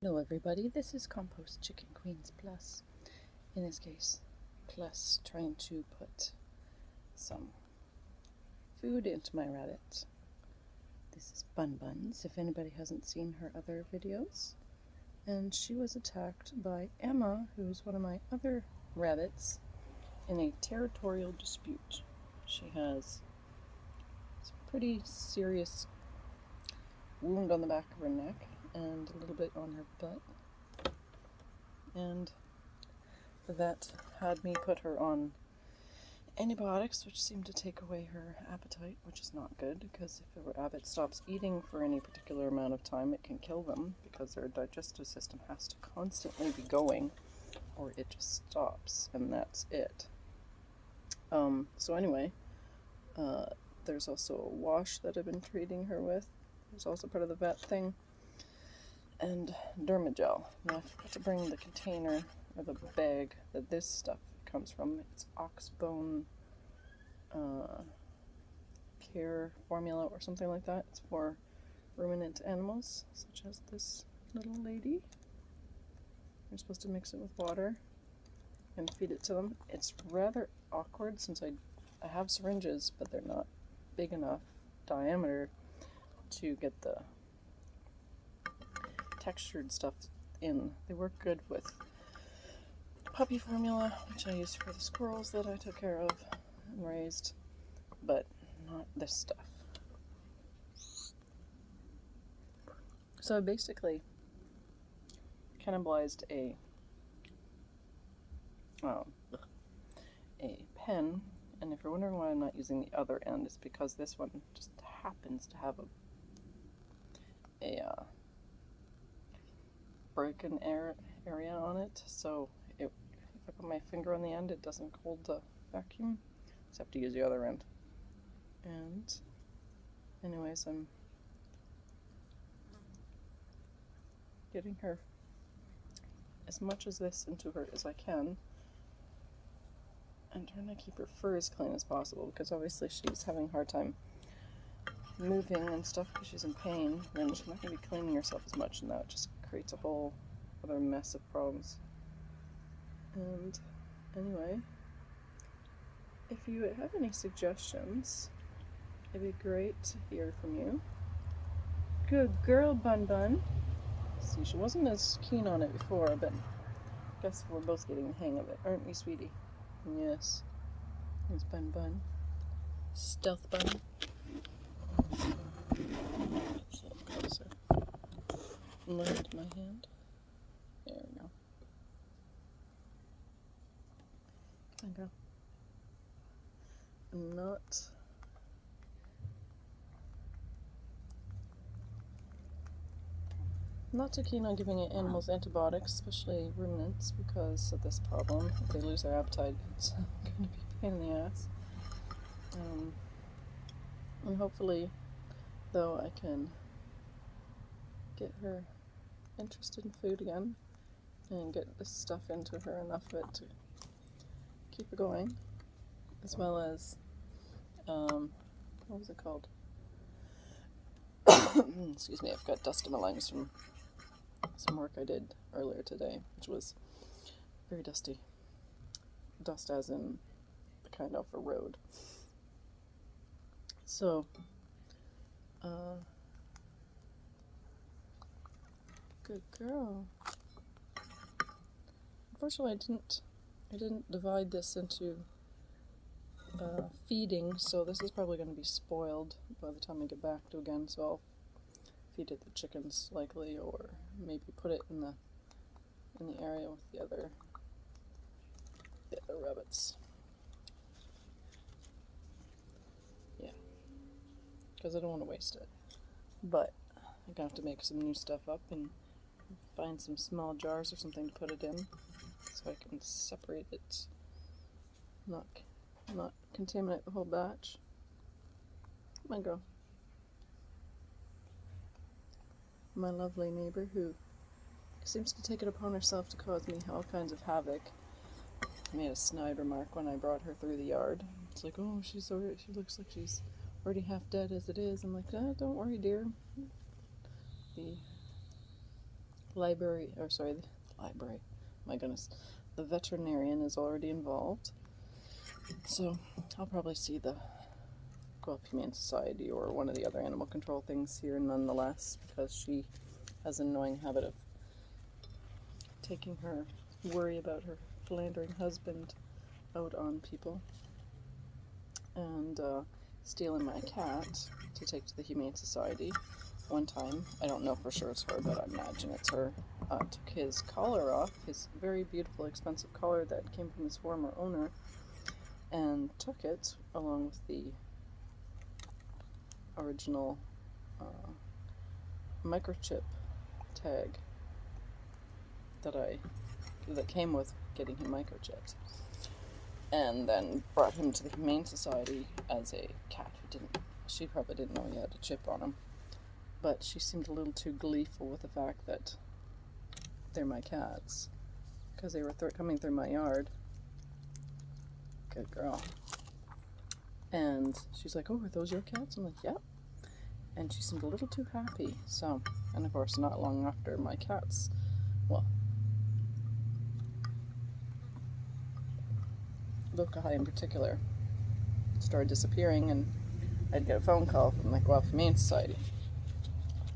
Hello everybody, this is Compost Chicken Queens Plus. In this case, Plus trying to put some food into my rabbit. This is Bunbuns, if anybody hasn't seen her other videos. And she was attacked by Emma, who's one of my other rabbits, in a territorial dispute. She has a pretty serious wound on the back of her neck and a little bit on her butt. And that had me put her on antibiotics, which seemed to take away her appetite, which is not good, because if a rabbit stops eating for any particular amount of time, it can kill them, because their digestive system has to constantly be going, or it just stops, and that's it. So anyway, there's also a wash that I've been treating her with. It's also part of the vet thing. And Dermagel. Now I forgot to bring the container or the bag that this stuff comes from. It's Oxbone Care Formula or something like that. It's for ruminant animals, such as this little lady. You're supposed to mix it with water and feed it to them. It's rather awkward since I have syringes, but they're not big enough diameter to get the textured stuff in. They work good with puppy formula, which I used for the squirrels that I took care of and raised, but not this stuff. So I basically cannibalized a pen, and if you're wondering why I'm not using the other end, it's because this one just happens to have a broken area on it, so if I put my finger on the end, it doesn't hold the vacuum, so I have to use the other end. And anyways, I'm getting her as much of this into her as I can, and trying to keep her fur as clean as possible, because obviously she's having a hard time moving and stuff because she's in pain, and she's not going to be cleaning herself as much, and that just creates a whole other mess of problems. And anyway, if you have any suggestions, it'd be great to hear from you. Good girl, Bun Bun. See, she wasn't as keen on it before, but I guess we're both getting the hang of it, aren't we, sweetie? Yes. Here's Bun Bun. Stealth Bun. It's a little closer. Lift my hand. There we go. Come on, girl. I'm not too keen on giving animals antibiotics, especially ruminants, because of this problem. If they lose their appetite, it's going to be a pain in the ass. And hopefully, though, I can get her interested in food again and get this stuff into her, enough of it to keep her going, as well as, what was it called? Excuse me, I've got dust in my lungs from some work I did earlier today, which was very dusty. Dust as in the kind off a road. So, good girl. Unfortunately, I didn't divide this into feeding, so this is probably going to be spoiled by the time I get back to again, so I'll feed it the chickens likely, or maybe put it in the area with the other rabbits. Yeah, because I don't want to waste it. But I'm gonna have to make some new stuff up and find some small jars or something to put it in, so I can separate it, not contaminate the whole batch. Come on, girl. My lovely neighbor, who seems to take it upon herself to cause me all kinds of havoc, made a snide remark when I brought her through the yard. It's like, oh, she looks like she's already half dead as it is. I'm like, don't worry, dear. The library, or sorry, the library, my goodness, the veterinarian is already involved. So I'll probably see the Guelph Humane Society or one of the other animal control things here nonetheless, because she has an annoying habit of taking her worry about her philandering husband out on people, and stealing my cat to take to the Humane Society. One time, I don't know for sure it's her, but I imagine it's her, took his collar off, his very beautiful, expensive collar that came from his former owner, and took it along with the original microchip tag that came with getting him microchipped, and then brought him to the Humane Society as a cat she probably didn't know he had a chip on him, but she seemed a little too gleeful with the fact that they're my cats, because they were coming through my yard. Good girl. And she's like, "Oh, are those your cats?" I'm like, "Yep." And she seemed a little too happy. So, and of course, not long after, my cats, well, Lokai in particular, started disappearing, and I'd get a phone call from the Guelph Humane Society.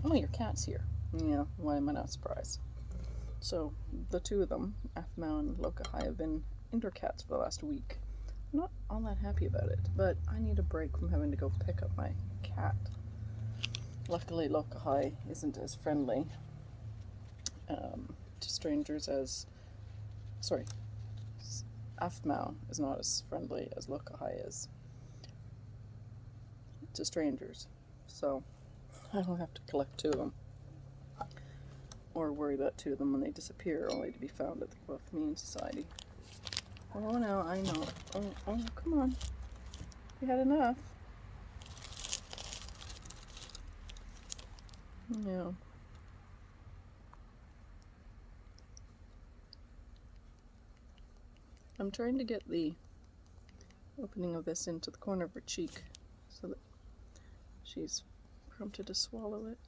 "Oh, your cat's here." Yeah, why am I not surprised? So the two of them, Aphmau and Lokai, have been indoor cats for the last week. I'm not all that happy about it, but I need a break from having to go pick up my cat. Luckily, Lokai isn't as friendly to strangers as... Sorry, Aphmau is not as friendly as Lokai is to strangers, so I don't have to collect two of them or worry about two of them when they disappear, only to be found at the Guelph Humane Society. Oh no, I know. Oh, come on. You had enough. Yeah. I'm trying to get the opening of this into the corner of her cheek so that she's prompted to swallow it.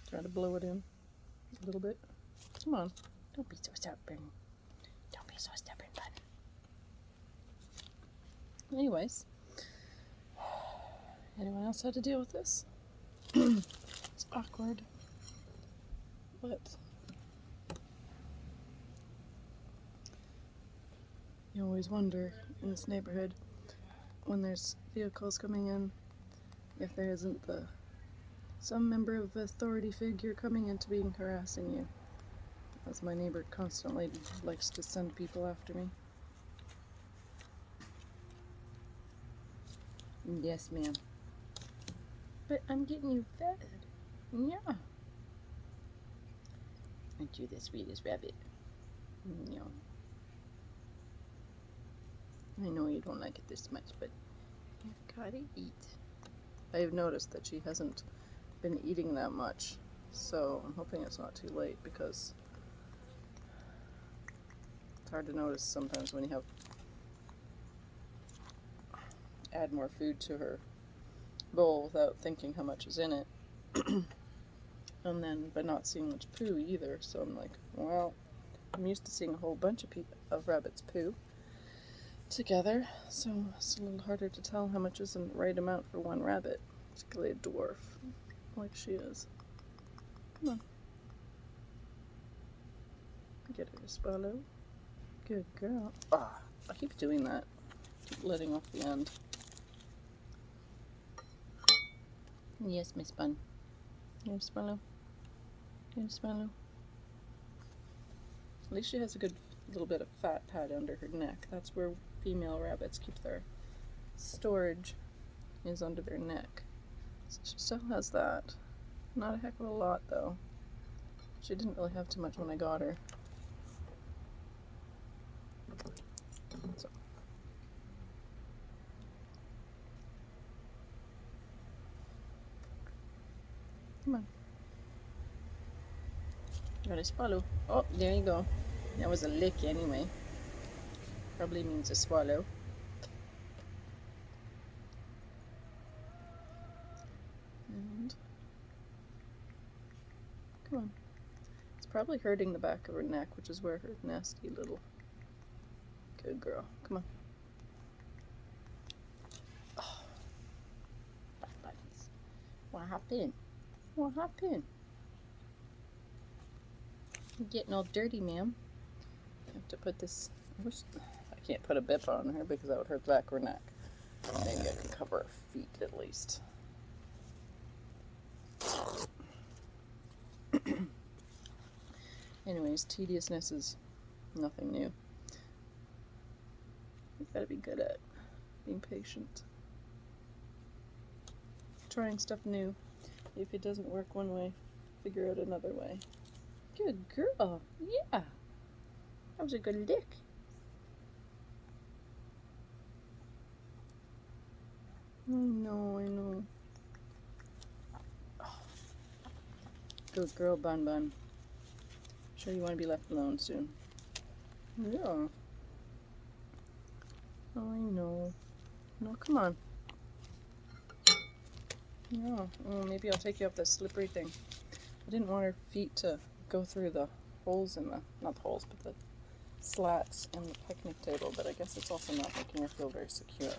Try to blow it in a little bit. Come on. Don't be so stubborn. Don't be so stubborn, bud. Anyways, anyone else had to deal with this? It's awkward, but you always wonder in this neighborhood when there's vehicles coming in if there isn't some member of authority figure coming in to be harassing you, as my neighbor constantly likes to send people after me. Yes, ma'am. But I'm getting you fed. Yeah. Aren't you the sweetest rabbit? Yeah. I know you don't like it this much, but you've gotta eat. I've noticed that she hasn't been eating that much, so I'm hoping it's not too late, because it's hard to notice sometimes when you add more food to her bowl without thinking how much is in it. And then, but not seeing much poo either, so I'm like, well, I'm used to seeing a whole bunch of rabbits poo together, so it's a little harder to tell how much is the right amount for one rabbit, particularly a dwarf like she is. Come on. Get her to swallow. Good girl. Ah, I keep doing that. Keep letting off the end. Yes, Miss Bun. You swallow. You swallow. At least she has a good little bit of fat pad under her neck. That's where female rabbits keep their storage, is under their neck. So she still has that. Not a heck of a lot, though. She didn't really have too much when I got her. So. Come on. Gotta swallow. Oh, there you go. That was a lick anyway. Probably means a swallow. on. It's probably hurting the back of her neck, which is where her nasty little... Good girl. Come on. Oh. Bunbuns. What happened? What happened? You're getting all dirty, ma'am. I have to put this... I can't put a bip on her because that would hurt the back of her neck. Maybe I can cover her feet at least. Anyways, tediousness is nothing new. You've got to be good at being patient. Trying stuff new. If it doesn't work one way, figure out another way. Good girl. Yeah. That was a good lick. I know. Oh. Good girl, Bunbun. Sure you want to be left alone soon. Yeah. Oh, I know. No, come on. Yeah. Oh, maybe I'll take you up that slippery thing. I didn't want her feet to go through the holes in the, not the holes, but the slats in the picnic table, but I guess it's also not making her feel very secure.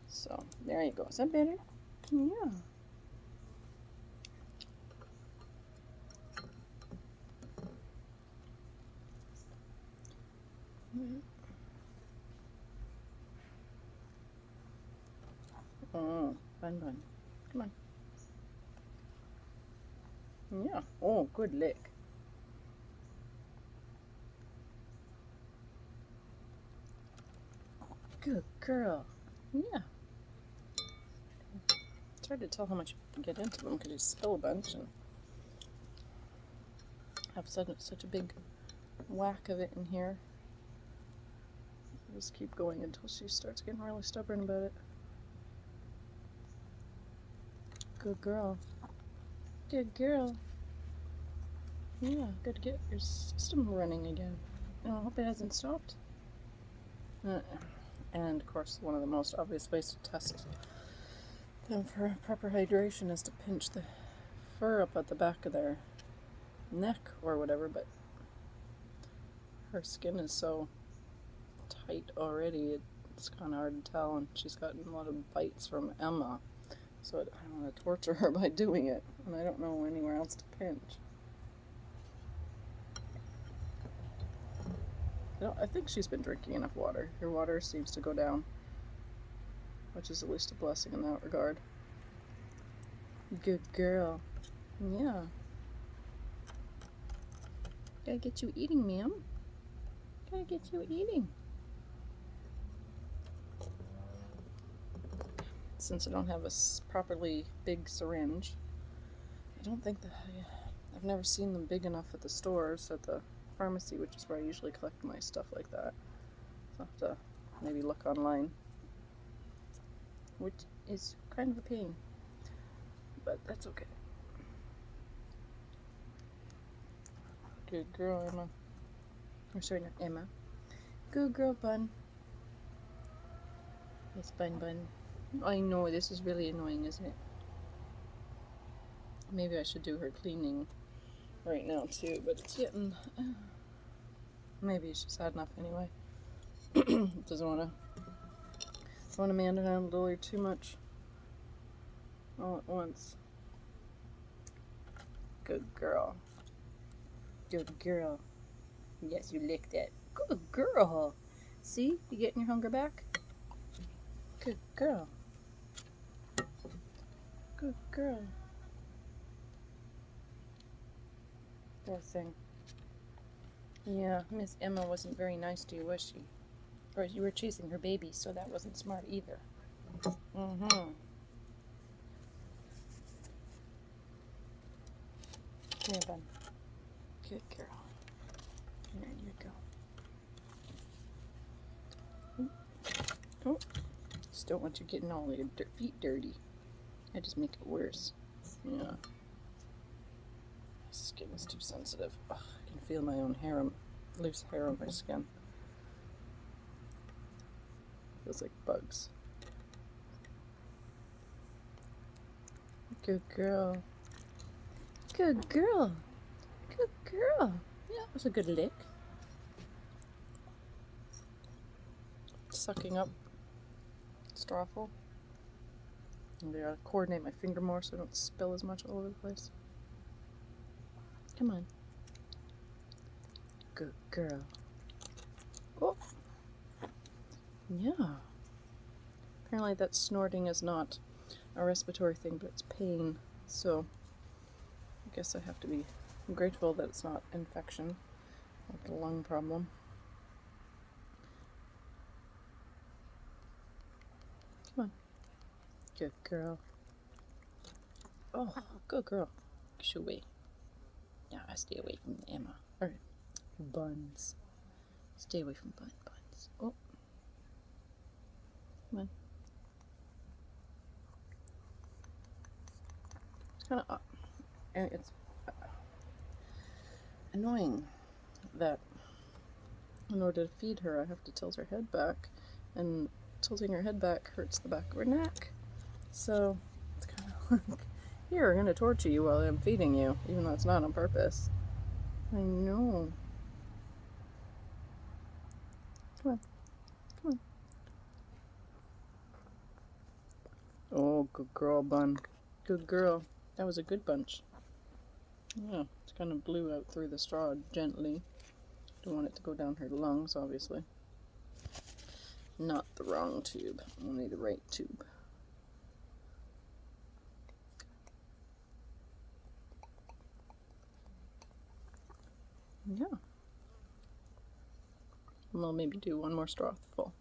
So, there you go. Is that better? Yeah. Oh, Bunbun. Come on. Yeah. Oh, good lick. Good girl. Yeah. It's hard to tell how much you get into them because you spill a bunch and have such a big whack of it in here. Just keep going until she starts getting really stubborn about it. Good girl. Good girl. Yeah, good to get your system running again. I hope it hasn't stopped. And of course, one of the most obvious ways to test them for proper hydration is to pinch the fur up at the back of their neck or whatever, but her skin is so tight already, it's kind of hard to tell, and she's gotten a lot of bites from Emma, so I don't want to torture her by doing it, and I don't know anywhere else to pinch. I think she's been drinking enough water. Her water seems to go down, which is at least a blessing in that regard. Good girl. Yeah. Gotta get you eating, ma'am. Gotta get you eating. Since I don't have a properly big syringe, I don't think that I've never seen them big enough at the stores, at the pharmacy, which is where I usually collect my stuff like that. So I'll have to maybe look online, which is kind of a pain, but that's okay. Good girl, Emma. Or sorry, not Emma. Good girl, Bun. Yes, Bun. I know, this is really annoying, isn't it? Maybe I should do her cleaning right now too, but it's getting... maybe she's had enough anyway. Doesn't want to manhandle her too much all at once. Good girl. Good girl. Yes, you licked it. Good girl. See? You getting your hunger back? Good girl. Good girl. Poor thing. Yeah, Miss Emma wasn't very nice to you, was she? Or you were chasing her baby, so that wasn't smart either. Mm-hmm. Here, Bun. Good girl. There you go. Oh, just don't want you getting all your feet dirty. I just make it worse. Yeah. My skin is too sensitive. Ugh, I can feel my own hair, loose hair on my skin. Feels like bugs. Good girl. Good girl. girl. Yeah, that was a good lick. Sucking up strawful. I gotta coordinate my finger more so I don't spill as much all over the place. Come on. Good girl. Oh. Yeah. Apparently that snorting is not a respiratory thing, but it's pain. So I guess I have to be grateful that it's not infection, like a lung problem. Come on. Good girl. Oh, good girl. Get away. Now I stay away from Emma. Or Buns. Stay away from Buns. Oh. Come on. It's kind of and it's annoying that in order to feed her, I have to tilt her head back, and tilting her head back hurts the back of her neck. So it's kind of like, here, I'm going to torture you while I'm feeding you, even though it's not on purpose. I know. Come on. Come on. Oh, good girl, Bun. Good girl. That was a good bunch. Yeah, it's kind of blew out through the straw gently. Don't want it to go down her lungs, obviously. Not the wrong tube, only the right tube. Yeah. We'll maybe do one more straw full.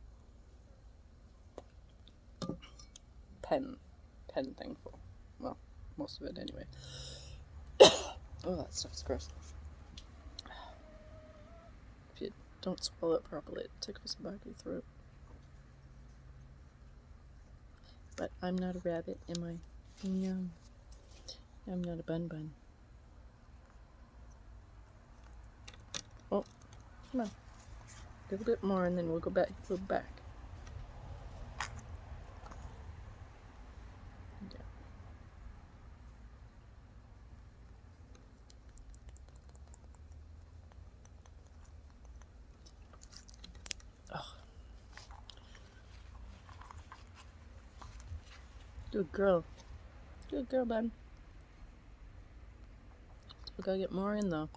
Pen thing full. Well, most of it anyway. Oh, that stuff's gross. If you don't swallow it properly, it tickles the back of your throat. But I'm not a rabbit, am I? No. I'm not a bun. Oh, come on. A little bit more and then we'll go back. Yeah. Oh. Good girl. Good girl, Bun. We gotta get more in though.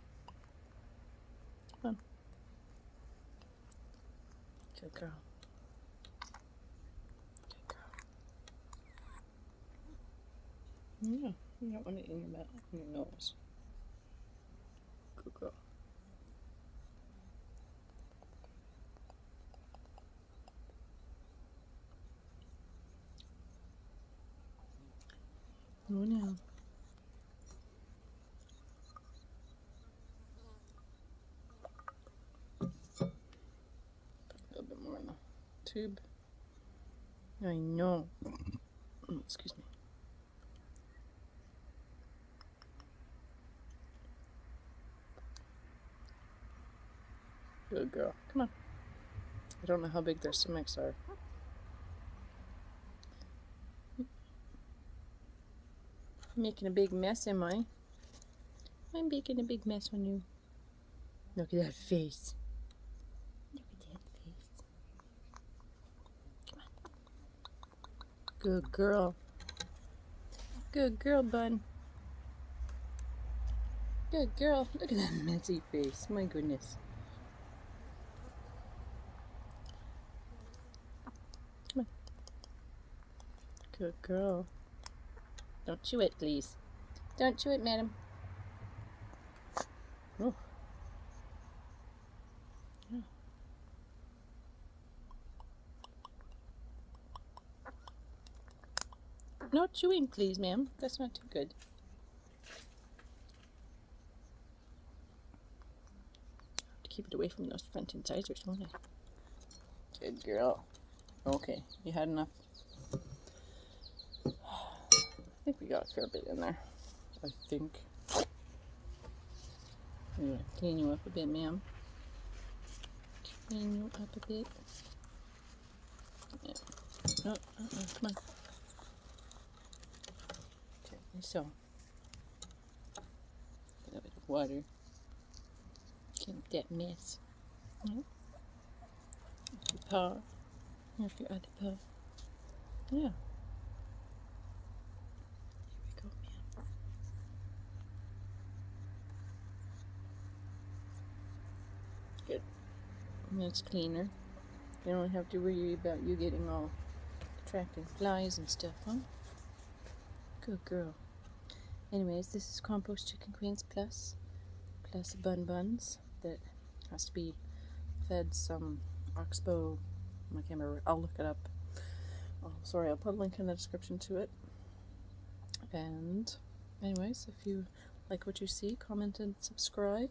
Come on. Good girl. Good girl. Yeah, you don't want it in your mouth, in your nose. Good girl. Oh no. Put a little bit more in the tube. I know. Excuse me. Good girl. Come on. I don't know how big their stomachs are. I'm making a big mess, am I? I'm making a big mess on you. Look at that face. Look at that face. Come on. Good girl. Good girl, Bun. Good girl. Look at that messy face. My goodness. Come on. Good girl. Don't chew it, please. Don't chew it, madam. Oh. Yeah. No chewing, please, ma'am. That's not too good. To keep it away from those front incisors, won't I? Good girl. Okay, you had enough. I think we got a fair bit in there. I think. I'm going to clean you up a bit, ma'am. Clean you up a bit. Yeah. Oh, come on. Okay, so. A little bit of water. that mess. Mm-hmm. Your paw. Here's your other paw. Yeah. Here we go, man. Good. And it's cleaner. You don't have to worry about you getting all attracting flies and stuff, huh? Good girl. Anyways, this is Compost Chicken Queens plus Bunbuns that has to be fed some oxbow. I can't remember. I'll look it up. Oh, sorry, I'll put a link in the description to it. And anyways, if you like what you see, comment and subscribe.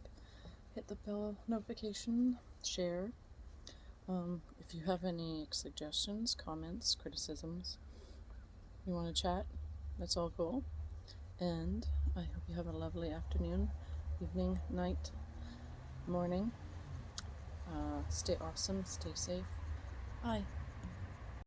Hit the bell notification, share. If you have any suggestions, comments, criticisms, you want to chat, that's all cool. And I hope you have a lovely afternoon, evening, night, morning. Stay awesome, stay safe. Bye.